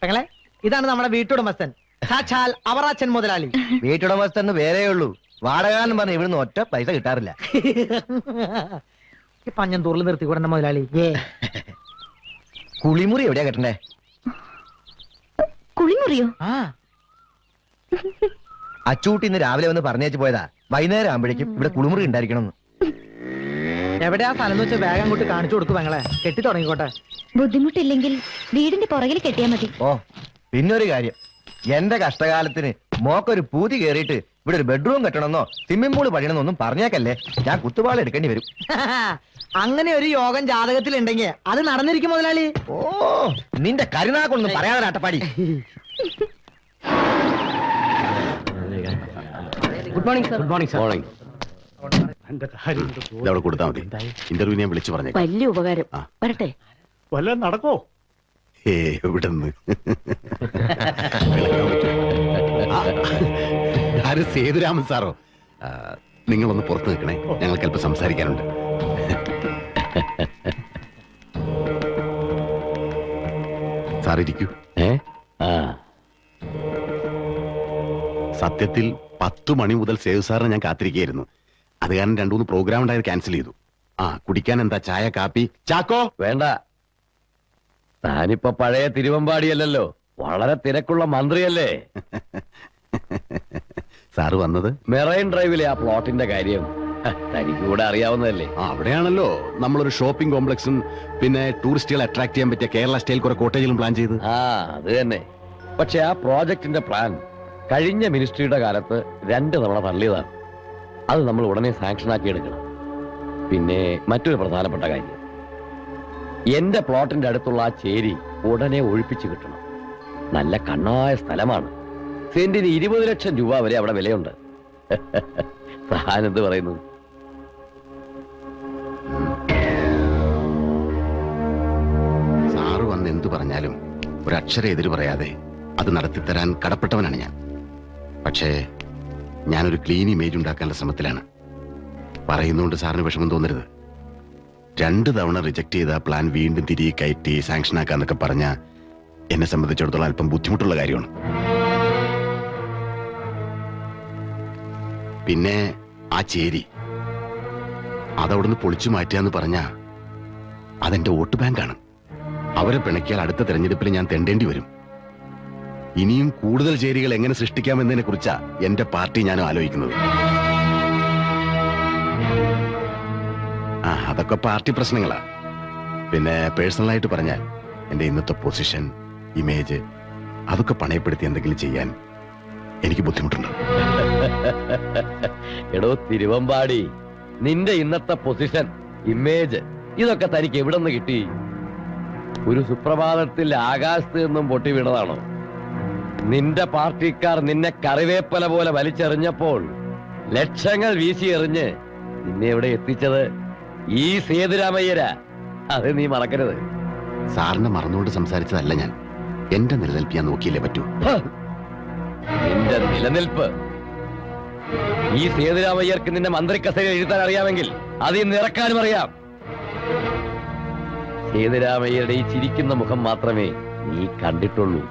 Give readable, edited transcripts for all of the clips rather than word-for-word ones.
പെങ്ങളെ, ഇതാണ് നമ്മുടെ വീട്ടുടമസ്ഥൻ, സാക്ഷാൽ അവറാച്ചൻ മുതലാളി. വീട്ടുടമസ്ഥന് വേറേ ഉള്ളൂ. വാടകാലം പറഞ്ഞ ഇവിടുന്ന് ഒറ്റ പൈസ കിട്ടാറില്ല. ഈ പഞ്ഞന്തൂറിൽ നിർത്തിക്കൂടെ മുതലാളി? കുളിമുറി എവിടെയാ കെട്ടണ്ടേ? കുളിമുറിയോ? ആ, അച്ചൂട്ടി ഇന്ന് രാവിലെ വന്ന് പറഞ്ഞേച്ച് പോയതാ. വൈകുന്നേരം ആകുമ്പോഴേക്കും ഇവിടെ കുളിമുറി ഉണ്ടായിരിക്കണം. എവിടെയാ സ്ഥലം വെച്ച് വേഗം അങ്ങോട്ട് കാണിച്ചു കൊടുക്കും പെങ്ങളെ. കെട്ടി തുടങ്ങിക്കോട്ടെ. ബുദ്ധിമുട്ടില്ലെങ്കിൽ വീടിന്റെ പുറകിൽ കെട്ടിയാ മതി. ഓ, പിന്നൊരു കാര്യം, എന്റെ കഷ്ടകാലത്തിന് മോക്കൊരു പൂതി കേറിയിട്ട് ഇവിടെ ഒരു ബെഡ്റൂം കെട്ടണമെന്നോ സ്വിമ്മിംഗ് പൂള് പണിയണമെന്നൊന്നും പറഞ്ഞേക്കല്ലേ, ഞാൻ കുത്തുപാള എടുക്കേണ്ടി വരും. അങ്ങനെ ഒരു യോഗം ജാതകത്തിൽ ഉണ്ടെങ്കിൽ അത് നടന്നിരിക്കും മുതലാളി. ഓ, നിന്റെ കരുനാക്കൊന്നും പറയാതെ Attappadi. Good morning sir. Good morning sir. Morning. ഇതവിടെ കൊടുത്താൽ മതി. ഇന്റർവ്യൂ ഞാൻ വിളിച്ചു പറഞ്ഞേക്കാം. വലിയ ഉപകാരം. വരട്ടെ. വല്ലതും നടക്കോ? എവിടെന്ന് ആര്? സേതുരാമൻ സാറോ? നിങ്ങളൊന്ന് പുറത്ത് നിൽക്കണേ, ഞങ്ങൾക്ക് അല്പം സംസാരിക്കാനുണ്ട്. സാർ ഇരിക്കൂ. സത്യത്തിൽ 10 മണി മുതൽ സേതു സാറിനെ ഞാൻ കാത്തിരിക്കുകയായിരുന്നു. അത് കാരണം 2-3 പ്രോഗ്രാം ഉണ്ടായത് ക്യാൻസൽ ചെയ്തു. കുടിക്കാൻ എന്താ? ചായ, കാപ്പി? ചാക്കോ വേണ്ട. താനിപ്പോ പഴയ തിരുവമ്പാടിയല്ലല്ലോ, വളരെ തിരക്കുള്ള മന്ത്രിയല്ലേ. സാറ് വന്നത് മെറൈൻ ഡ്രൈവിലെ ആ പ്ലോട്ടിന്റെ കാര്യം തനിക്ക് കൂടെ അറിയാവുന്നതല്ലേ. അവിടെയാണല്ലോ നമ്മളൊരു ഷോപ്പിംഗ് കോംപ്ലക്സും പിന്നെ ടൂറിസ്റ്റുകളെ അട്രാക്ട് ചെയ്യാൻ പറ്റിയ കേരള സ്റ്റൈൽ കുറെ കോട്ടേജിലും പ്ലാൻ ചെയ്ത്. അത് തന്നെ. പക്ഷെ ആ പ്രോജക്ടിന്റെ പ്ലാൻ കഴിഞ്ഞ മിനിസ്ട്രിയുടെ കാലത്ത് 2 തവണ തള്ളിയതാണ്. അത് നമ്മൾ ഉടനെ സാങ്ഷൻ ആക്കി എടുക്കണം. പിന്നെ മറ്റൊരു പ്രധാനപ്പെട്ട കാര്യം, എന്റെ പ്ലോട്ടിന്റെ അടുത്തുള്ള ആ ചേരി ഉടനെ ഒഴിപ്പിച്ചു കിട്ടണം. നല്ല കണ്ണായ സ്ഥലമാണ്. സെന്റിന് 20 ലക്ഷം രൂപ വരെ അവിടെ വിലയുണ്ട്. താനെന്ത് പറയുന്നു? സാറ് വന്ന് എന്തു പറഞ്ഞാലും ഒരക്ഷരം എതിര് പറയാതെ അത് നടത്തിത്തരാൻ കടപ്പെട്ടവനാണ് ഞാൻ. പക്ഷേ ഞാനൊരു ക്ലീൻ ഇമേജ് ഉണ്ടാക്കാനുള്ള ശ്രമത്തിലാണ്. പറയുന്നതുകൊണ്ട് സാറിന് വിഷമം തോന്നരുത്. 2 തവണ റിജക്ട് ചെയ്ത പ്ലാൻ വീണ്ടും തിരികെ കയറ്റി സാങ്ഷൻ ആക്കാന്നൊക്കെ പറഞ്ഞ എന്നെ സംബന്ധിച്ചിടത്തോളം അല്പം ബുദ്ധിമുട്ടുള്ള കാര്യമാണ്. പിന്നെ ആ ചേരി അതവിടുന്ന് പൊളിച്ചു മാറ്റുകയെന്ന് പറഞ്ഞ അതെന്റെ വോട്ട് ബാങ്കാണ്. അവരെ പിണക്കിയാൽ അടുത്ത തെരഞ്ഞെടുപ്പിൽ ഞാൻ തെണ്ടേണ്ടി വരും. ഇനിയും കൂടുതൽ ചേരികൾ എങ്ങനെ സൃഷ്ടിക്കാമെന്നതിനെ കുറിച്ചാ എന്റെ പാർട്ടി ഞാനും ആലോചിക്കുന്നത്. അതൊക്കെ പാർട്ടി പ്രശ്നങ്ങളാ. പിന്നെ പേഴ്സണലായിട്ട് പറഞ്ഞാൽ എന്റെ ഇന്നത്തെ പൊസിഷൻ, ഇമേജ് അതൊക്കെ പണയപ്പെടുത്തി എന്തെങ്കിലും ചെയ്യാൻ എനിക്ക് ബുദ്ധിമുട്ടുണ്ട്. എടോ തിരുവമ്പാടി, നിന്റെ ഇന്നത്തെ പൊസിഷൻ, ഇമേജ് ഇതൊക്കെ തനിക്ക് എവിടെ നിന്ന് കിട്ടി? ഒരു സുപ്രഭാതത്തിൽ ആകാശത്ത് നിന്നും പൊട്ടി വീണതാണോ? നിന്റെ പാർട്ടിക്കാർ നിന്നെ കറിവേപ്പല പോലെ വലിച്ചെറിഞ്ഞപ്പോൾ ലക്ഷങ്ങൾ വീശി എറിഞ്ഞ് നിന്നെ എവിടെ എത്തിച്ചത് ഈ സേതുരാമയ്യരാ. അത് നീ മറക്കരുത്. സാറിനെ മറന്നുകൊണ്ട് സംസാരിച്ചതല്ല ഞാൻ. എന്റെ നിലനിൽപ്പ് ഞാൻ നോക്കിയില്ലേ പറ്റൂ. നിന്റെ നിലനിൽപ്പ് ഈ സേതുരാമയ്യർക്ക് നിന്നെ മന്ത്രിക്കസേര എഴുതാൻ അറിയാമെങ്കിൽ അത് നിറക്കാനും അറിയാം. സേതുരാമയ്യരുടെ ഈ ചിരിക്കുന്ന മുഖം മാത്രമേ നീ കണ്ടിട്ടുള്ളൂ.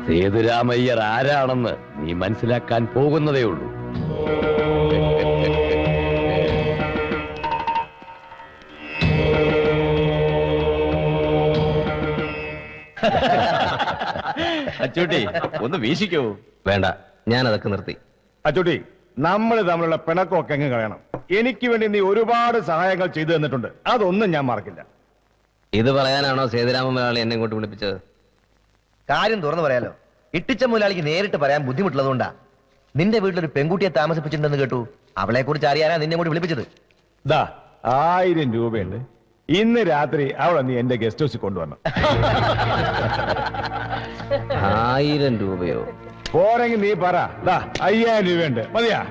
സേതുരാമയ്യർ ആരാണെന്ന് നീ മനസ്സിലാക്കാൻ പോകുന്നതേ ഉള്ളൂ. അച്ചൂട്ടി ഒന്ന് വീശിക്കോ? വേണ്ട, ഞാൻ അതൊക്കെ നിർത്തി. അച്ചൂട്ടി, നമ്മൾ തമ്മിലുള്ള പിണക്കമൊക്കെ അങ്ങ് കളയണം. എനിക്ക് വേണ്ടി നീ ഒരുപാട് സഹായങ്ങൾ ചെയ്തു തന്നിട്ടുണ്ട്, അതൊന്നും ഞാൻ മറക്കില്ല. ഇത് പറയാനാണോ സേതുരാമൻ മുതലാളി എന്നെ ഇങ്ങോട്ട് വിളിപ്പിച്ചത്? കാര്യം തുറന്നു പറയാലോ. ഇട്ടിച്ച മുതലാളിക്ക് നേരിട്ട് പറയാൻ ബുദ്ധിമുട്ടുള്ളതുകൊണ്ടാ. നിന്റെ വീട്ടിലൊരു പെൺകുട്ടിയെ താമസിപ്പിച്ചിട്ടുണ്ടെന്ന് കേട്ടു. അവളെ കുറിച്ച് അറിയാനാ നിന്നെ കൂടി വിളിപ്പിച്ചത്. 1000 രൂപയുണ്ട്. ഇന്ന് രാത്രി അവളെ നീ എന്റെ ഗസ്റ്റ് ഹൗസിൽ കൊണ്ടുവരണം. 1000 രൂപയോ? പോരെങ്കിൽ നീ പറ. 5000 രൂപയുണ്ട്, മതിയാ?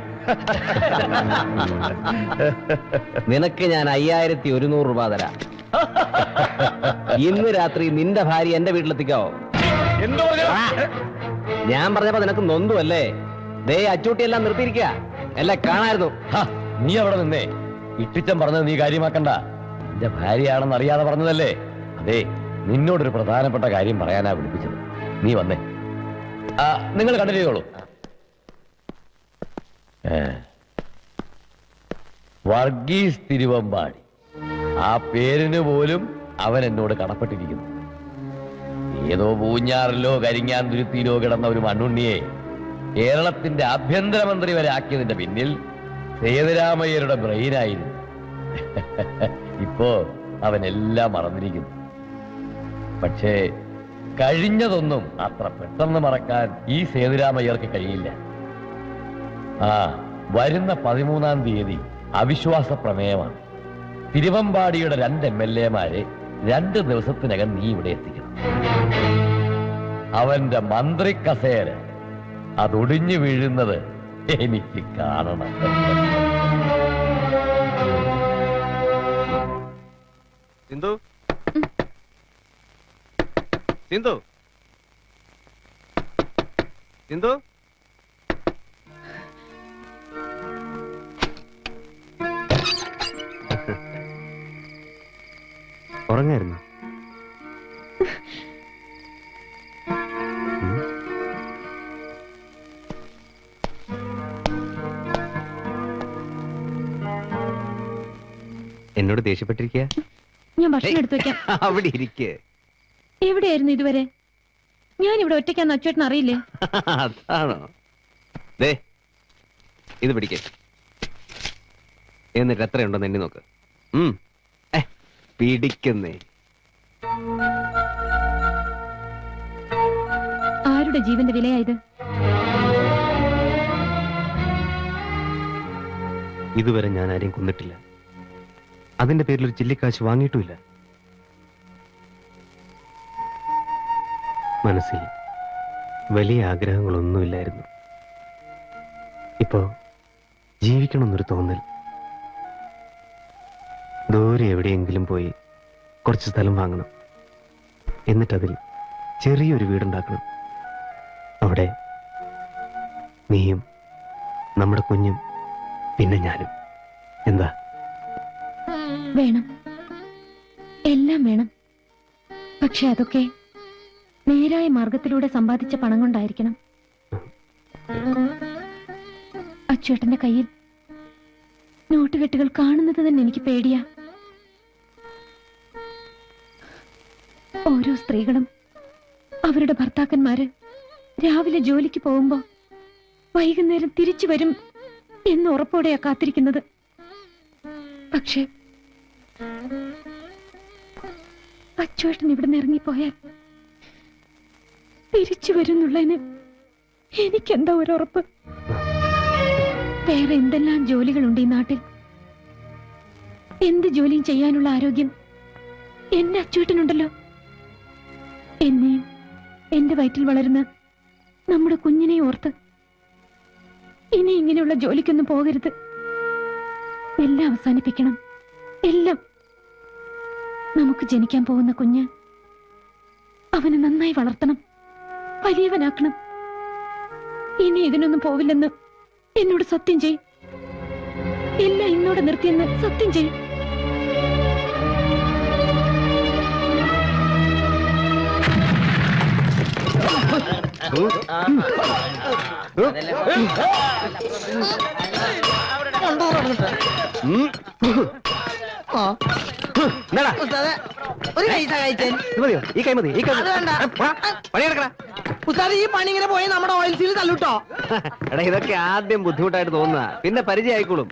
നിനക്ക് ഞാൻ 5100 രൂപ തരാം. ഇന്ന് രാത്രി നിന്റെ ഭാര്യ എന്റെ വീട്ടിലെത്തിക്കാവോ? ഞാൻ പറഞ്ഞപ്പോ നിനക്ക് നൊന്തു അല്ലേ? ദേ അച്ചൂട്ടി എല്ലാം നിർത്തിയിരിക്കുക. എല്ലാം കാണായിരുന്നു. നീ അവിടെ നിന്നേ. ഇട്ടിച്ചൻ പറഞ്ഞത് നീ കാര്യമാക്കണ്ട. എന്റെ ഭാര്യയാണെന്ന് അറിയാതെ പറഞ്ഞതല്ലേ. അതെ, നിന്നോടൊരു പ്രധാനപ്പെട്ട കാര്യം പറയാനാ വിളിപ്പിച്ചത്. നീ വന്നേ. നിങ്ങൾ കണ്ടിന്യൂ ചെയ്തോളൂ. വർഗീസ് തിരുവമ്പാടി, ആ പേരിന് പോലും അവൻ എന്നോട് കടപ്പെട്ടിരിക്കുന്നു. ഏതോ പൂഞ്ഞാറിലോ കരിങ്ങാൻ തുരുത്തിയിലോ കിടന്ന ഒരു മണ്ണുണ്ണിയെ കേരളത്തിന്റെ ആഭ്യന്തരമന്ത്രി വരെ ആക്കിയതിന്റെ പിന്നിൽ സേതുരാമയ്യരുടെ ബ്രെയിനായിരുന്നു. ഇപ്പോ അവനെല്ലാം മറന്നിരിക്കുന്നു. പക്ഷേ കഴിഞ്ഞതൊന്നും അത്ര പെട്ടെന്ന് മറക്കാൻ ഈ സേതുരാമയ്യർക്ക് കഴിയില്ല. വരുന്ന 13-ാം തീയതി അവിശ്വാസ പ്രമേയമാണ്. തിരുവമ്പാടിയുടെ 2 MLA-മാരെ 2 ദിവസത്തിനകം നീ ഇവിടെ എത്തിക്കണം. അവന്റെ മന്ത്രി കസേര അതൊടിഞ്ഞു വീഴുന്നത് എനിക്ക് കാണണം. സിന്ധു, സിന്ധു, സിന്ധു. ഉറങ്ങായിരുന്നു. എന്നോട് ദേഷ്യപ്പെട്ടിരിക്കുക? ഞാൻ ഭക്ഷണം എടുത്തു വെക്കാം. അവിടെ ഇരിക്കേ. എവിടെയായിരുന്നു ഇതുവരെ? ഞാൻ ഇവിടെ ഒറ്റയ്ക്കാന്ന് അച്ചുവേട്ടൻ അറിയില്ലേ? അതാണോ? ദേ ഇത് പിടിക്കേ, എന്നിട്ട് എത്രയുണ്ടെന്ന് എണ്ണി നോക്ക്. പിടിക്കുന്നേ. ആരുടെ ജീവന്റെ വിലയായത്? ഇതുവരെ ഞാൻ ആരെയും കൊന്നിട്ടില്ല. അതിന്റെ പേരിൽ ഒരു ചില്ലിക്കാശ് വാങ്ങിയിട്ടുമില്ല. മനസ്സിൽ വലിയ ആഗ്രഹങ്ങളൊന്നുമില്ലായിരുന്നു. ഇപ്പോ ജീവിക്കണമെന്നൊരു തോന്നൽ. ദൂരെ എവിടെയെങ്കിലും പോയി കുറച്ച് സ്ഥലം വാങ്ങണം. എന്നിട്ടതിൽ ചെറിയൊരു വീടുണ്ടാക്കണം. അവിടെ നീയും നമ്മുടെ കുഞ്ഞും പിന്നെ ഞാനും. എന്താ? വേണം, എല്ലാം വേണം. പക്ഷെ അതൊക്കെ നേരായ മാർഗത്തിലൂടെ സമ്പാദിച്ച പണം കൊണ്ടായിരിക്കണം. അച്ചുവേട്ടന്റെ കയ്യിൽ നോട്ടുകെട്ടുകൾ കാണുന്നത് തന്നെ എനിക്ക് പേടിയാ. ഓരോ സ്ത്രീകളും അവരുടെ ഭർത്താക്കന്മാര് രാവിലെ ജോലിക്ക് പോകുമ്പോ വൈകുന്നേരം തിരിച്ചു വരും എന്ന് ഉറപ്പോടെയാ കാത്തിരിക്കുന്നത്. പക്ഷേ അച്ചുവേട്ടൻ ഇവിടുന്ന് ഇറങ്ങിപ്പോയാൽ തിരിച്ചു വരുന്നുള്ളതിന് എനിക്കെന്താ ഒരു ഉറപ്പ്? വേറെ എന്തെല്ലാം ജോലികളുണ്ട് ഈ നാട്ടിൽ. എന്ത് ജോലിയും ചെയ്യാനുള്ള ആരോഗ്യം എന്റെ അച്ചുവേട്ടനുണ്ടല്ലോ. എന്നെയും എന്റെ വയറ്റിൽ വളരുന്ന നമ്മുടെ കുഞ്ഞിനെ ഓർത്ത് ഇനി ഇങ്ങനെയുള്ള ജോലിക്കൊന്നും പോകരുത്. എല്ലാം അവസാനിപ്പിക്കണം, എല്ലാം. നമുക്ക് ജനിക്കാൻ പോകുന്ന കുഞ്ഞ് അവനെ നന്നായി വളർത്തണം, വലിയവനാക്കണം. ഇനി ഇതിനൊന്നും പോവില്ലെന്ന് എന്നോട് സത്യം ചെയ്. എല്ലാം ഇന്നോടെ നിർത്തിയെന്ന് സത്യം ചെയ്. ഒരു കൈ സഹായിച്ചേൻ. മതിയോ? ഈ കൈ മതി. ഈ കൈ അത് വേണ്ട. പണിയെടുക്കണ. ഉസ്താദ്, ഈ പണി ഇങ്ങനെ പോയി നമ്മുടെ ഓയിൽ സീൽ തല്ലൂട്ടോ. എടാ, ഇതൊക്കെ ആദ്യം ബുദ്ധിമുട്ടായിട്ട് തോന്നുക, പിന്നെ പരിചയമായിക്കോളും.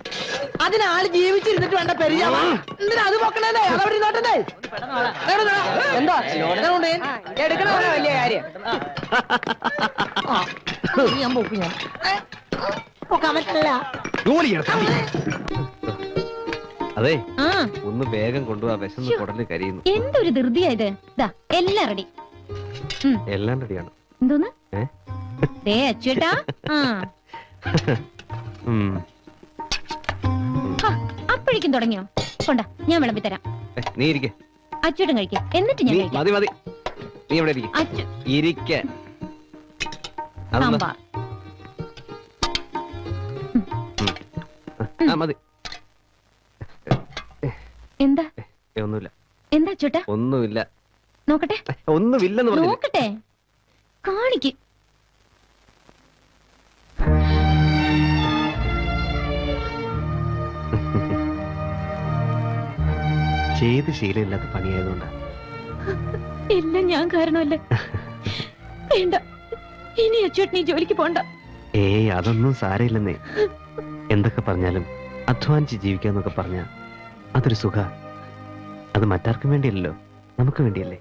അതിനാള് ജീവിച്ചിരുന്നിട്ട് വേണ്ട പെരിയാവാ. എന്തിനാ അത് പൊക്കണേ? അതവിടെ നോട്ടേ. എന്താ എടുക്കണ വലിയ കാര്യം. ഞാൻ പൊക്കും. ഞാൻ പൊക്കാൻ പറ്റില്ല. അതെ, ആ, ഒന്ന് വേഗം കൊണ്ടുപോവാ. വിശന്ന് കുടലിൽ കരിയുന്നു. എന്തൊരു ധൃതിയായത്. എല്ലാം റെഡി. എല്ലാം റെഡിയാണ്. എന്തോന്ന്? ദേ അച്ചുവേട്ടാ. അപ്പോഴേക്കും തുടങ്ങിയോ? കൊണ്ടാ, ഞാൻ വിളമ്പി തരാം. നീ ഇരിക്കെ. അച്ചുവേട്ടൻ കഴിക്കാം, എന്നിട്ട് ഞാൻ കഴിക്കാം. മതി മതി, നീ ഇവിടെ ഇരിക്കെ. അച്ചു ഇരിക്കെ. സാമ്പാർ. മതി. എന്താ? ഒന്നുമില്ല. എന്താ അച്ചുവേട്ടാ? ഒന്നുമില്ല. നോക്കട്ടെ ഒന്നുമില്ലെന്ന് പറഞ്ഞു. നോക്കട്ടെ കാണിക്ക്. ചെയ്ത് ശീലമില്ലാത്ത പണിയായതുകൊണ്ടാ. എല്ലാം ഞാൻ കാരണമല്ലേ. വേണ്ട, ഇനി അച്ചോട്ട് നീ ജോലിക്ക് പോണ്ട. ഏയ് അതൊന്നും സാരമില്ലെന്നേ. എന്തൊക്കെ പറഞ്ഞാലും അധ്വാനിച്ച് ജീവിക്കാന്നൊക്കെ പറഞ്ഞ അതൊരു സുഖ. അത് മറ്റാർക്കും വേണ്ടിയല്ലോ, നമുക്ക് വേണ്ടിയല്ലേ.